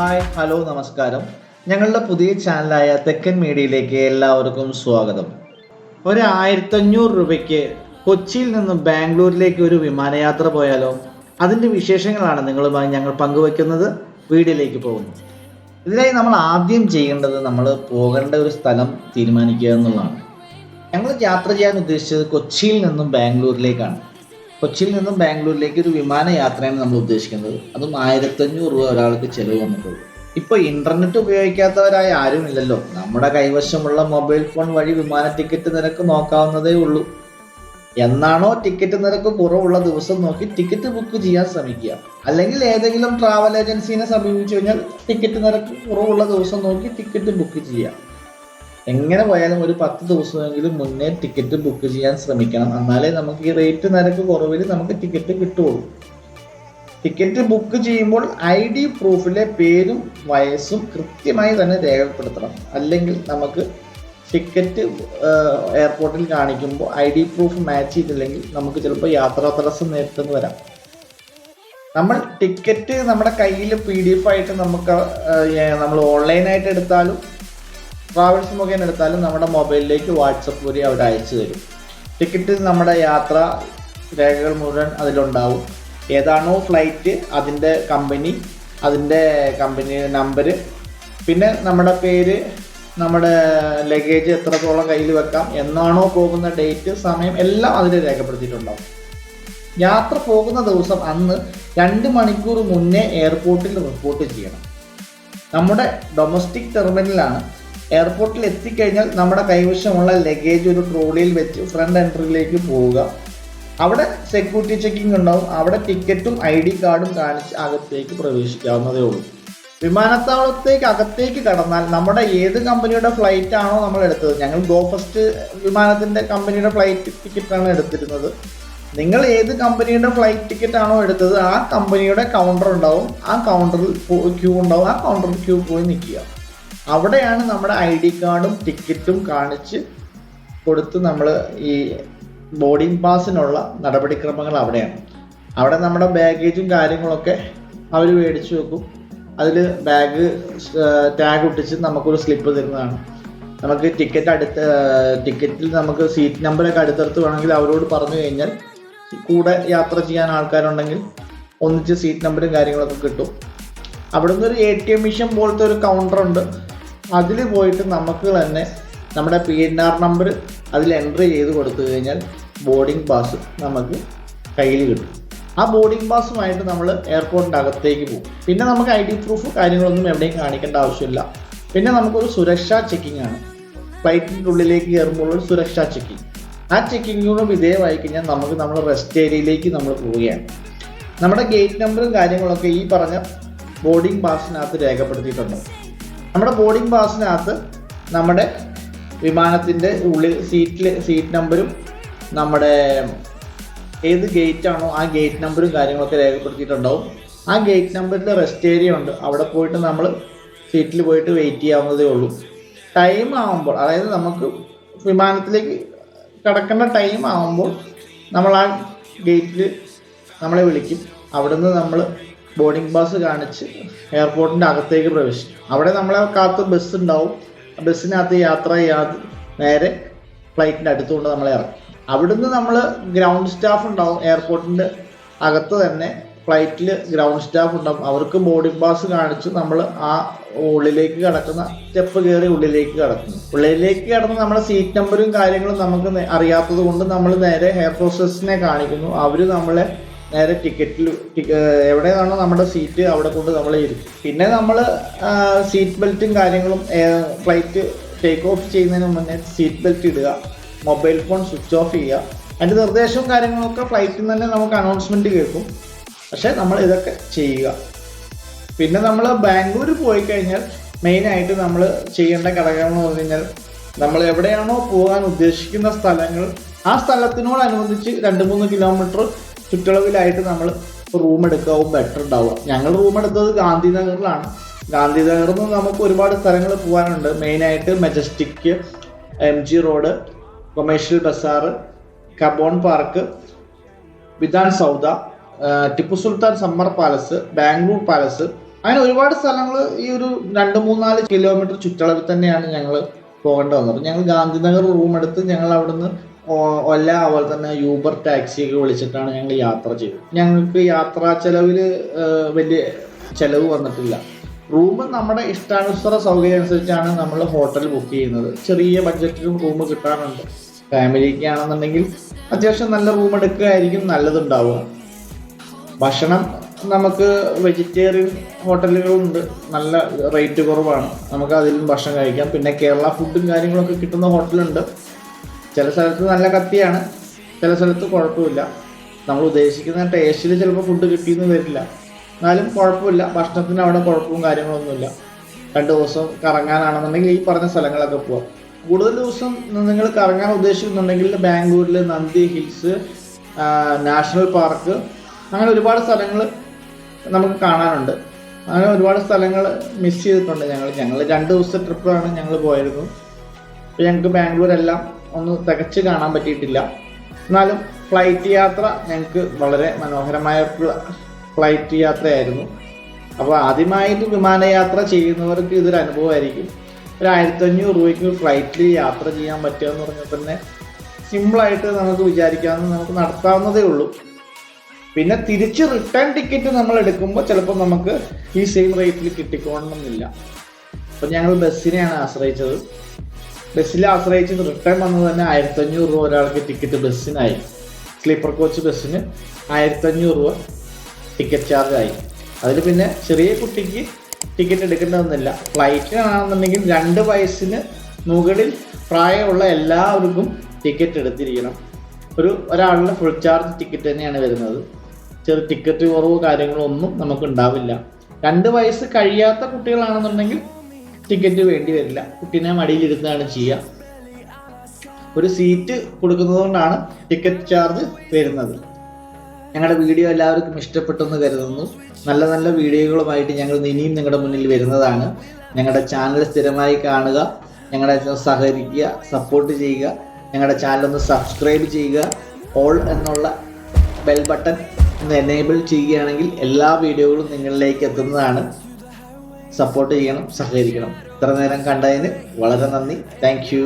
Hi hello നമസ്കാരം. ഞങ്ങളുടെ പുതിയ ചാനലായ തെക്കൻ മീഡിയയിലേക്ക് എല്ലാവർക്കും സ്വാഗതം. ഒരു 1500 രൂപയ്ക്ക് കൊച്ചിയിൽ നിന്നും ബാംഗ്ലൂരിലേക്ക് ഒരു വിമാനയാത്ര പോയാലോ? അതിൻ്റെ വിശേഷങ്ങളാണ് നിങ്ങളുമായി ഞങ്ങൾ പങ്കുവെക്കുന്നത്. വീഡിയോയിലേക്ക് പോകുന്നു. ഇതിനായി നമ്മൾ ആദ്യം ചെയ്യേണ്ടത് നമ്മൾ പോകേണ്ട ഒരു സ്ഥലം തീരുമാനിക്കുക എന്നുള്ളതാണ്. ഞങ്ങൾ യാത്ര ചെയ്യാൻ ഉദ്ദേശിച്ചത് കൊച്ചിയിൽ നിന്നും ബാംഗ്ലൂരിലേക്കാണ്. കൊച്ചിയിൽ നിന്നും ബാംഗ്ലൂരിലേക്ക് ഒരു വിമാനയാത്രയാണ് നമ്മൾ ഉദ്ദേശിക്കുന്നത്. അതും 1500 രൂപ ഒരാൾക്ക് ചിലവ് വന്നിട്ടുള്ളൂ. ഇപ്പോൾ ഇൻ്റർനെറ്റ് ഉപയോഗിക്കാത്തവരായ ആരുമില്ലല്ലോ. നമ്മുടെ കൈവശമുള്ള മൊബൈൽ ഫോൺ വഴി വിമാന ടിക്കറ്റ് നിരക്ക് നോക്കാവുന്നതേ ഉള്ളൂ. എന്നാണോ ടിക്കറ്റ് നിരക്ക് കുറവുള്ള ദിവസം നോക്കി ടിക്കറ്റ് ബുക്ക് ചെയ്യാൻ ശ്രമിക്കുക. അല്ലെങ്കിൽ ഏതെങ്കിലും ട്രാവൽ ഏജൻസിനെ സമീപിച്ചു കഴിഞ്ഞാൽ ടിക്കറ്റ് നിരക്ക് കുറവുള്ള ദിവസം നോക്കി ടിക്കറ്റ് ബുക്ക് ചെയ്യുക. എങ്ങനെ പോയാലും ഒരു 10 ദിവസമെങ്കിലും മുന്നേ ടിക്കറ്റ് ബുക്ക് ചെയ്യാൻ ശ്രമിക്കണം. എന്നാലേ നമുക്ക് ഈ റേറ്റ് നിരക്ക് കുറവിൽ നമുക്ക് ടിക്കറ്റ് കിട്ടുള്ളൂ. ടിക്കറ്റ് ബുക്ക് ചെയ്യുമ്പോൾ ID പ്രൂഫിലെ പേരും വയസ്സും കൃത്യമായി തന്നെ രേഖപ്പെടുത്തണം. അല്ലെങ്കിൽ നമുക്ക് ടിക്കറ്റ് എയർപോർട്ടിൽ കാണിക്കുമ്പോൾ ID പ്രൂഫ് മാച്ച് ചെയ്തില്ലെങ്കിൽ നമുക്ക് ചിലപ്പോൾ യാത്രാ തടസ്സം നേരിട്ടെന്ന് വരാം. നമ്മൾ ടിക്കറ്റ് നമ്മുടെ കയ്യിൽ PDF ആയിട്ട് നമ്മൾ ഓൺലൈനായിട്ട് എടുത്താലും ട്രാവൽസ് മുഖേന എടുത്താലും നമ്മുടെ മൊബൈലിലേക്ക് വാട്സപ്പ് വഴി അവർ അയച്ചു തരും. ടിക്കറ്റിൽ നമ്മുടെ യാത്രാ രേഖകൾ മുഴുവൻ അതിലുണ്ടാവും. ഏതാണോ ഫ്ലൈറ്റ് അതിൻ്റെ കമ്പനി നമ്പർ, പിന്നെ നമ്മുടെ പേര്, നമ്മുടെ ലഗേജ് എത്രത്തോളം കയ്യിൽ വെക്കാം, എന്നാണോ പോകുന്ന ഡേറ്റ്, സമയം എല്ലാം അതിൽ രേഖപ്പെടുത്തിയിട്ടുണ്ടാവും. യാത്ര പോകുന്ന ദിവസം അന്ന് 2 മണിക്കൂർ മുന്നേ എയർപോർട്ടിൽ റിപ്പോർട്ട് ചെയ്യണം. നമ്മുടെ ഡൊമസ്റ്റിക് ടെർമിനലാണ്. എയർപോർട്ടിൽ എത്തിക്കഴിഞ്ഞാൽ നമ്മുടെ കൈവശമുള്ള ലഗേജ് ഒരു ട്രോളിയിൽ വെച്ച് ഫ്രണ്ട് എൻട്രിയിലേക്ക് പോവുക. അവിടെ സെക്യൂരിറ്റി ചെക്കിംഗ് ഉണ്ടാവും. അവിടെ ടിക്കറ്റും ID കാർഡും കാണിച്ച് അകത്തേക്ക് പ്രവേശിക്കാവുന്നതേ ഉള്ളൂ. വിമാനത്താവളത്തേക്ക് അകത്തേക്ക് കടന്നാൽ നമ്മുടെ ഏത് കമ്പനിയുടെ ഫ്ലൈറ്റ് ആണോ നമ്മൾ എടുത്തത്, ഞങ്ങൾ ഗോ ഫസ്റ്റ് വിമാനത്തിൻ്റെ കമ്പനിയുടെ ഫ്ലൈറ്റ് ടിക്കറ്റാണ് എടുത്തിരുന്നത്. നിങ്ങൾ ഏത് കമ്പനിയുടെ ഫ്ലൈറ്റ് ടിക്കറ്റ് ആണോ എടുത്തത് ആ കമ്പനിയുടെ കൗണ്ടർ ഉണ്ടാവും. ആ കൗണ്ടറിൽ ക്യൂ ഉണ്ടാവും. ആ കൗണ്ടറിൽ ക്യൂ പോയി നിൽക്കുക. അവിടെയാണ് നമ്മുടെ ID കാർഡും ടിക്കറ്റും കാണിച്ച് കൊടുത്ത് നമ്മൾ ഈ ബോർഡിംഗ് പാസിനുള്ള നടപടിക്രമങ്ങൾ അവിടെയാണ്. അവിടെ നമ്മുടെ ബാഗേജും കാര്യങ്ങളൊക്കെ അവർ മേടിച്ചു വെക്കും. അതിൽ ബാഗ് ടാഗ് ഒട്ടിച്ച് നമുക്കൊരു സ്ലിപ്പ് തരുന്നതാണ്. നമുക്ക് ടിക്കറ്റിൽ നമുക്ക് സീറ്റ് നമ്പറൊക്കെ അടുത്തടുത്ത് വേണമെങ്കിൽ അവരോട് പറഞ്ഞു കഴിഞ്ഞാൽ കൂടെ യാത്ര ചെയ്യാൻ ആൾക്കാരുണ്ടെങ്കിൽ ഒന്നിച്ച് സീറ്റ് നമ്പറും കാര്യങ്ങളൊക്കെ കിട്ടും. അവിടെ നിന്ന് ഒരു ATM മെഷീൻ പോലത്തെ ഒരു കൗണ്ടറുണ്ട്. അതിൽ പോയിട്ട് നമുക്ക് തന്നെ നമ്മുടെ PNR നമ്പർ അതിൽ എൻട്രി ചെയ്ത് കൊടുത്തു കഴിഞ്ഞാൽ ബോർഡിംഗ് പാസ് നമുക്ക് കയ്യിൽ കിട്ടും. ആ ബോർഡിംഗ് പാസുമായിട്ട് നമ്മൾ എയർപോർട്ടിൻ്റെ അകത്തേക്ക് പോകും. പിന്നെ നമുക്ക് ID പ്രൂഫ് കാര്യങ്ങളൊന്നും എവിടെയും കാണിക്കേണ്ട ആവശ്യമില്ല. പിന്നെ നമുക്കൊരു സുരക്ഷാ ചെക്കിംഗ് ആണ്. ഫ്ലൈറ്റിൻ്റെ ഉള്ളിലേക്ക് കയറുമ്പോൾ ഒരു സുരക്ഷാ ചെക്കിംഗ്. ആ ചെക്കിങ്ങിനോട് വിധേയമായി കഴിഞ്ഞാൽ നമുക്ക് നമ്മുടെ റെസ്റ്റ് ഏരിയയിലേക്ക് നമ്മൾ പോവുകയാണ്. നമ്മുടെ ഗേറ്റ് നമ്പറും കാര്യങ്ങളൊക്കെ ഈ പറഞ്ഞ ബോർഡിംഗ് പാസിനകത്ത് രേഖപ്പെടുത്തിയിട്ടുണ്ട്. നമ്മുടെ ബോർഡിംഗ് പാസിനകത്ത് നമ്മുടെ വിമാനത്തിൻ്റെ ഉള്ളിൽ സീറ്റ് നമ്പറും നമ്മുടെ ഏത് ഗേറ്റ് ആണോ ആ ഗേറ്റ് നമ്പറും കാര്യങ്ങളൊക്കെ രേഖപ്പെടുത്തിയിട്ടുണ്ടാവും. ആ ഗേറ്റ് നമ്പറിൽ റെസ്റ്റ് ഏരിയ ഉണ്ട്. അവിടെ പോയിട്ട് നമ്മൾ സീറ്റിൽ പോയിട്ട് വെയിറ്റ് ചെയ്യാവുന്നതേ ഉള്ളൂ. ടൈം ആകുമ്പോൾ, അതായത് നമുക്ക് വിമാനത്തിലേക്ക് കിടക്കേണ്ട ടൈം ആകുമ്പോൾ നമ്മൾ ആ ഗേറ്റിൽ നമ്മളെ വിളിക്കും. അവിടുന്ന് നമ്മൾ ബോർഡിംഗ് പാസ് കാണിച്ച് എയർപോർട്ടിൻ്റെ അകത്തേക്ക് പ്രവേശിക്കും. അവിടെ നമ്മളെ കാത്ത് ബസ് ഉണ്ടാവും. ബസ്സിനകത്ത് യാത്ര ചെയ്യാതെ നേരെ ഫ്ലൈറ്റിൻ്റെ അടുത്തുകൊണ്ട് നമ്മളെ ഇറക്കും. അവിടുന്ന് നമ്മൾ ഗ്രൗണ്ട് സ്റ്റാഫ് ഉണ്ടാവും. എയർപോർട്ടിൻ്റെ അകത്ത് തന്നെ ഫ്ലൈറ്റിൽ ഗ്രൗണ്ട് സ്റ്റാഫ് ഉണ്ടാവും. അവർക്ക് ബോർഡിംഗ് പാസ് കാണിച്ച് നമ്മൾ ആ ഉള്ളിലേക്ക് കിടക്കുന്ന സ്റ്റെപ്പ് കയറി ഉള്ളിലേക്ക് കടന്ന് നമ്മുടെ സീറ്റ് നമ്പറും കാര്യങ്ങളും നമുക്ക് അറിയാത്തത് കൊണ്ട് നമ്മൾ നേരെ എയർ ഹോസ്റ്റസിനെ കാണിക്കുന്നു. അവർ നമ്മളെ നേരെ എവിടെയാണോ നമ്മുടെ സീറ്റ് അവിടെ കൊണ്ട് നമ്മളെ ഇരിക്കും. പിന്നെ നമ്മൾ സീറ്റ് ബെൽറ്റും കാര്യങ്ങളും ഫ്ലൈറ്റ് ടേക്ക് ഓഫ് ചെയ്യുന്നതിന് മുന്നേ സീറ്റ് ബെൽറ്റ് ഇടുക, മൊബൈൽ ഫോൺ സ്വിച്ച് ഓഫ് ചെയ്യുക. അതിൻ്റെ നിർദ്ദേശവും കാര്യങ്ങളൊക്കെ ഫ്ലൈറ്റിൽ നിന്ന് തന്നെ നമുക്ക് അനൗൺസ്മെൻറ്റ് കേൾക്കും. പക്ഷേ നമ്മൾ ഇതൊക്കെ ചെയ്യുക. പിന്നെ നമ്മൾ ബാംഗ്ലൂർ പോയി കഴിഞ്ഞാൽ മെയിനായിട്ട് നമ്മൾ ചെയ്യേണ്ട ഘടകങ്ങൾ എന്ന് പറഞ്ഞു കഴിഞ്ഞാൽ നമ്മൾ എവിടെയാണോ പോകാൻ ഉദ്ദേശിക്കുന്ന സ്ഥലങ്ങൾ ആ സ്ഥലത്തിനോടനുബന്ധിച്ച് 2-3 കിലോമീറ്റർ ചുറ്റളവിലായിട്ട് നമ്മൾ റൂം എടുക്കാവും ബെറ്റർ ഉണ്ടാവുക. ഞങ്ങൾ റൂം എടുത്തത് ഗാന്ധിനഗറിലാണ്. ഗാന്ധിനഗറിൽ നിന്ന് നമുക്ക് ഒരുപാട് സ്ഥലങ്ങൾ പോകാനുണ്ട്. മെയിനായിട്ട് Majestic, MG road, commercial Bazaar, Cubbon park, Vidhana Soudha, Tipu Sultan summer palace, Bangalore palace, അങ്ങനെ ഒരുപാട് സ്ഥലങ്ങൾ ഈ ഒരു 2-3-4 കിലോമീറ്റർ ചുറ്റളവിൽ തന്നെയാണ് ഞങ്ങൾ പോകേണ്ടി വന്നത്. ഞങ്ങൾ ഗാന്ധിനഗർ റൂം എടുത്ത് ഞങ്ങൾ അവിടുന്ന് ഒല അതുപോലെ തന്നെ യൂബർ ടാക്സി ഒക്കെ വിളിച്ചിട്ടാണ് ഞങ്ങൾ യാത്ര ചെയ്തത്. ഞങ്ങൾക്ക് യാത്രാ ചെലവിൽ വലിയ ചെലവ് വന്നിട്ടില്ല. റൂം നമ്മുടെ ഇഷ്ടാനുസൃത സൗകര്യം അനുസരിച്ചാണ് നമ്മൾ ഹോട്ടൽ ബുക്ക് ചെയ്യുന്നത്. ചെറിയ ബഡ്ജറ്റിലും റൂം കിട്ടാറുണ്ട്. ഫാമിലിക്ക് ആണെന്നുണ്ടെങ്കിൽ അത്യാവശ്യം നല്ല റൂം എടുക്കുകയായിരിക്കും നല്ലതുണ്ടാവുക. ഭക്ഷണം നമുക്ക് വെജിറ്റേറിയൻ ഹോട്ടലുകളുണ്ട്, നല്ല റേറ്റ് കുറവാണ്, നമുക്ക് അതിലും ഭക്ഷണം കഴിക്കാം. പിന്നെ കേരള ഫുഡും കാര്യങ്ങളൊക്കെ കിട്ടുന്ന ഹോട്ടലുണ്ട്. ചില സ്ഥലത്ത് നല്ല കത്തിയാണ്, ചില സ്ഥലത്ത് കുഴപ്പമില്ല. നമ്മൾ ഉദ്ദേശിക്കുന്ന ടേസ്റ്റിൽ ചിലപ്പോൾ ഫുഡ് കിട്ടിയെന്ന് വരില്ല, എന്നാലും കുഴപ്പമില്ല. ഭക്ഷണത്തിന് അവിടെ കുഴപ്പവും കാര്യങ്ങളൊന്നുമില്ല. 2 ദിവസം കറങ്ങാനാണെന്നുണ്ടെങ്കിൽ ഈ പറഞ്ഞ സ്ഥലങ്ങളൊക്കെ പോവാം. കൂടുതൽ ദിവസം നിങ്ങൾ കറങ്ങാൻ ഉദ്ദേശിക്കുന്നുണ്ടെങ്കിൽ ബാംഗ്ലൂരിൽ നന്ദി ഹിൽസ്, നാഷണൽ പാർക്ക്, അങ്ങനെ ഒരുപാട് സ്ഥലങ്ങൾ നമുക്ക് കാണാനുണ്ട്. അങ്ങനെ ഒരുപാട് സ്ഥലങ്ങൾ മിസ് ചെയ്തിട്ടുണ്ട്. ഞങ്ങൾ 2 ദിവസത്തെ ട്രിപ്പാണ് ഞങ്ങൾ പോയിരുന്നു. അപ്പോൾ ഞങ്ങൾക്ക് ബാംഗ്ലൂരെല്ലാം ഒന്ന് തികച്ച് കാണാൻ പറ്റിയിട്ടില്ല. എന്നാലും ഫ്ലൈറ്റ് യാത്ര ഞങ്ങൾക്ക് വളരെ മനോഹരമായ ഫ്ലൈറ്റ് യാത്രയായിരുന്നു. അപ്പോൾ ആദ്യമായിട്ട് വിമാനയാത്ര ചെയ്യുന്നവർക്ക് ഇതൊരു അനുഭവമായിരിക്കും. ഒരു 1500 രൂപയ്ക്ക് ഫ്ലൈറ്റിൽ യാത്ര ചെയ്യാൻ പറ്റുക എന്ന് പറഞ്ഞാൽ തന്നെ സിമ്പിളായിട്ട് നമുക്ക് വിചാരിക്കാവുന്ന, നമുക്ക് നടത്താവുന്നതേ ഉള്ളൂ. പിന്നെ തിരിച്ച് റിട്ടേൺ ടിക്കറ്റ് നമ്മൾ എടുക്കുമ്പോൾ ചിലപ്പോൾ നമുക്ക് ഈ സെയിം റേറ്റിൽ കിട്ടിക്കോണമെന്നില്ല. അപ്പം ഞങ്ങൾ ബസ്സിനെയാണ് ആശ്രയിച്ചത്. ബസ്സിൽ ആശ്രയിച്ചത് റിട്ടേൺ വന്നത് തന്നെ 1500 രൂപ ഒരാൾക്ക് ടിക്കറ്റ് ബസ്സിനായി. സ്ലീപ്പർ കോച്ച് ബസ്സിന് 1500 രൂപ ടിക്കറ്റ് ചാർജ് ആയി. അതിൽ പിന്നെ ചെറിയ കുട്ടിക്ക് ടിക്കറ്റ് എടുക്കേണ്ടതെന്നില്ല. ഫ്ലൈറ്റിനാണെന്നുണ്ടെങ്കിൽ 2 വയസ്സിന് മുകളിൽ പ്രായമുള്ള എല്ലാവർക്കും ടിക്കറ്റ് എടുത്തിരിക്കണം. ഒരാളുടെ ഫുൾ ചാർജ് ടിക്കറ്റ് തന്നെയാണ് വരുന്നത്. ചെറിയ ടിക്കറ്റ് കുറവോ കാര്യങ്ങളോ ഒന്നും നമുക്ക് ഉണ്ടാവില്ല. 2 വയസ്സ് കഴിയാത്ത കുട്ടികളാണെന്നുണ്ടെങ്കിൽ ടിക്കറ്റ് വേണ്ടി വരില്ല, കുട്ടീനെ മടിയിലിരുന്നാണ് ചെയ്യുക. ഒരു സീറ്റ് കൊടുക്കുന്നത് കൊണ്ടാണ് ടിക്കറ്റ് ചാർജ് വരുന്നത്. ഞങ്ങളുടെ വീഡിയോ എല്ലാവർക്കും ഇഷ്ടപ്പെട്ടെന്ന് കരുതുന്നു. നല്ല നല്ല വീഡിയോകളുമായിട്ട് ഞങ്ങൾ ഇനിയും നിങ്ങളുടെ മുന്നിൽ വരുന്നതാണ്. ഞങ്ങളുടെ ചാനൽ സ്ഥിരമായി കാണുക, ഞങ്ങളെ സഹകരിക്കുക, സപ്പോർട്ട് ചെയ്യുക. ഞങ്ങളുടെ ചാനലൊന്ന് സബ്സ്ക്രൈബ് ചെയ്യുക. ഓൾ എന്നുള്ള ബെൽ ബട്ടൺ ഒന്ന് എനേബിൾ ചെയ്യുകയാണെങ്കിൽ എല്ലാ വീഡിയോകളും നിങ്ങളിലേക്ക് എത്തുന്നതാണ്. സപ്പോർട്ട് ചെയ്യണം, സഹകരിക്കണം. ഇത്ര നേരം കണ്ടതിന് വളരെ നന്ദി. Thank you.